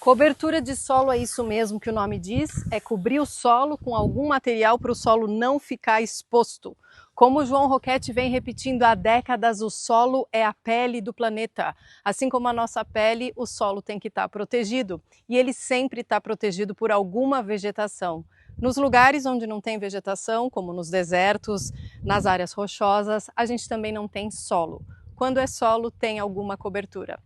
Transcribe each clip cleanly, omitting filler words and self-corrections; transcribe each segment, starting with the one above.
Cobertura de solo é isso mesmo que o nome diz, é cobrir o solo com algum material para o solo não ficar exposto. Como o João Roquette vem repetindo há décadas, o solo é a pele do planeta. Assim como a nossa pele, o solo tem que estar protegido. E ele sempre está protegido por alguma vegetação. Nos lugares onde não tem vegetação, como nos desertos, nas áreas rochosas, a gente também não tem solo. Quando é solo, tem alguma cobertura.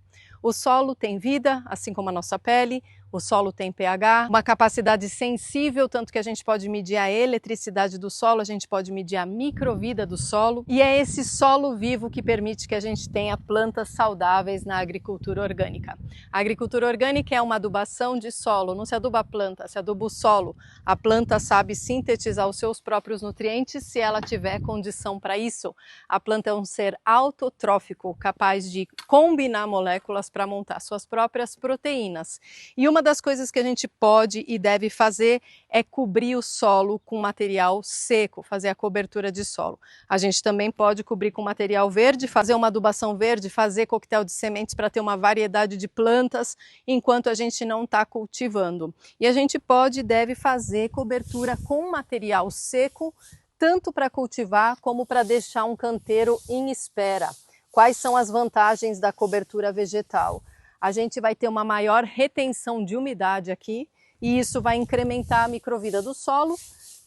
O solo tem vida, assim como a nossa pele, o solo tem pH, uma capacidade sensível, tanto que a gente pode medir a eletricidade do solo, a gente pode medir a microvida do solo, e é esse solo vivo que permite que a gente tenha plantas saudáveis na agricultura orgânica. A agricultura orgânica é uma adubação de solo, não se aduba a planta, se aduba o solo. A planta sabe sintetizar os seus próprios nutrientes se ela tiver condição para isso. A planta é um ser autotrófico, capaz de combinar moléculas para montar suas próprias proteínas. E uma das coisas que a gente pode e deve fazer é cobrir o solo com material seco, fazer a cobertura de solo. A gente também pode cobrir com material verde, fazer uma adubação verde, fazer coquetel de sementes para ter uma variedade de plantas enquanto a gente não está cultivando. E a gente pode e deve fazer cobertura com material seco, tanto para cultivar como para deixar um canteiro em espera. Quais são as vantagens da cobertura vegetal? A gente vai ter uma maior retenção de umidade aqui e isso vai incrementar a microvida do solo,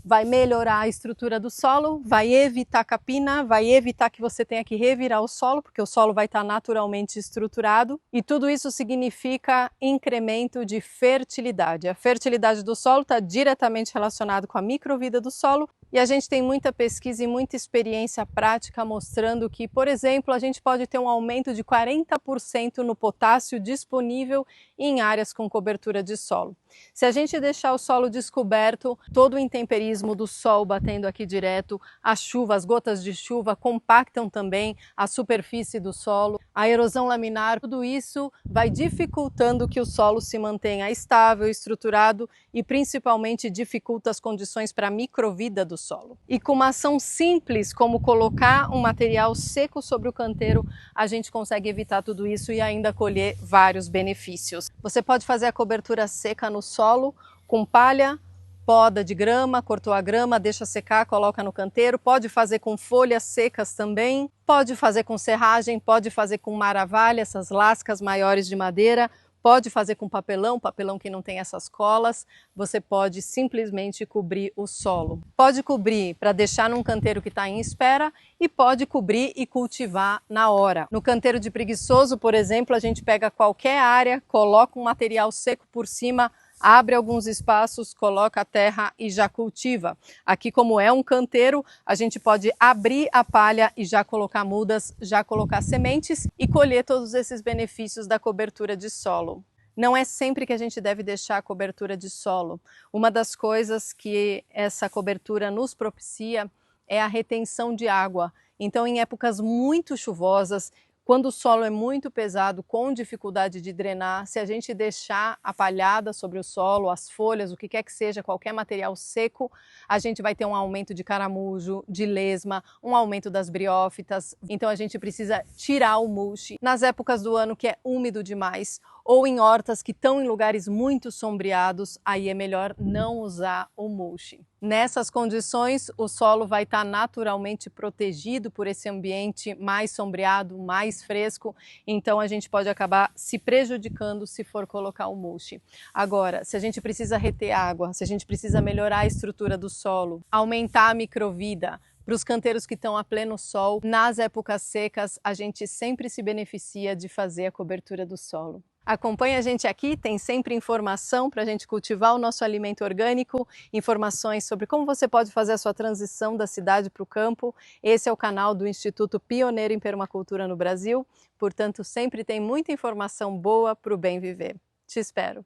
vai melhorar a estrutura do solo, vai evitar capina, vai evitar que você tenha que revirar o solo, porque o solo vai estar naturalmente estruturado. E tudo isso significa incremento de fertilidade. A fertilidade do solo está diretamente relacionada com a microvida do solo. E a gente tem muita pesquisa e muita experiência prática mostrando que, por exemplo, a gente pode ter um aumento de 40% no potássio disponível em áreas com cobertura de solo. Se a gente deixar o solo descoberto, todo o intemperismo do sol batendo aqui direto, a chuva, as gotas de chuva compactam também a superfície do solo, a erosão laminar, tudo isso vai dificultando que o solo se mantenha estável, estruturado e principalmente dificulta as condições para a microvida do solo. E com uma ação simples, como colocar um material seco sobre o canteiro, a gente consegue evitar tudo isso e ainda colher vários benefícios. Você pode fazer a cobertura seca no solo com palha, poda de grama, cortou a grama, deixa secar, coloca no canteiro. Pode fazer com folhas secas também, pode fazer com serragem, pode fazer com maravalha, essas lascas maiores de madeira. Pode fazer com papelão, papelão que não tem essas colas, você pode simplesmente cobrir o solo. Pode cobrir para deixar num canteiro que está em espera e pode cobrir e cultivar na hora. No canteiro de preguiçoso, por exemplo, a gente pega qualquer área, coloca um material seco por cima, abre alguns espaços, coloca a terra e já cultiva. Aqui, como é um canteiro, a gente pode abrir a palha e já colocar mudas, já colocar sementes e colher todos esses benefícios da cobertura de solo. Não é sempre que a gente deve deixar a cobertura de solo. Uma das coisas que essa cobertura nos propicia é a retenção de água. Então, em épocas muito chuvosas, quando o solo é muito pesado, com dificuldade de drenar, se a gente deixar a palhada sobre o solo, as folhas, o que quer que seja, qualquer material seco, a gente vai ter um aumento de caramujo, de lesma, um aumento das briófitas. Então a gente precisa tirar o mulch nas épocas do ano que é úmido demais, ou em hortas que estão em lugares muito sombreados, aí é melhor não usar o mulch. Nessas condições, o solo vai estar naturalmente protegido por esse ambiente mais sombreado, mais fresco, então a gente pode acabar se prejudicando se for colocar o mulch. Agora, se a gente precisa reter água, se a gente precisa melhorar a estrutura do solo, aumentar a microvida, para os canteiros que estão a pleno sol, nas épocas secas, a gente sempre se beneficia de fazer a cobertura do solo. Acompanhe a gente aqui, tem sempre informação para a gente cultivar o nosso alimento orgânico, informações sobre como você pode fazer a sua transição da cidade para o campo. Esse é o canal do Instituto Pioneiro em Permacultura no Brasil, portanto sempre tem muita informação boa para o bem viver. Te espero!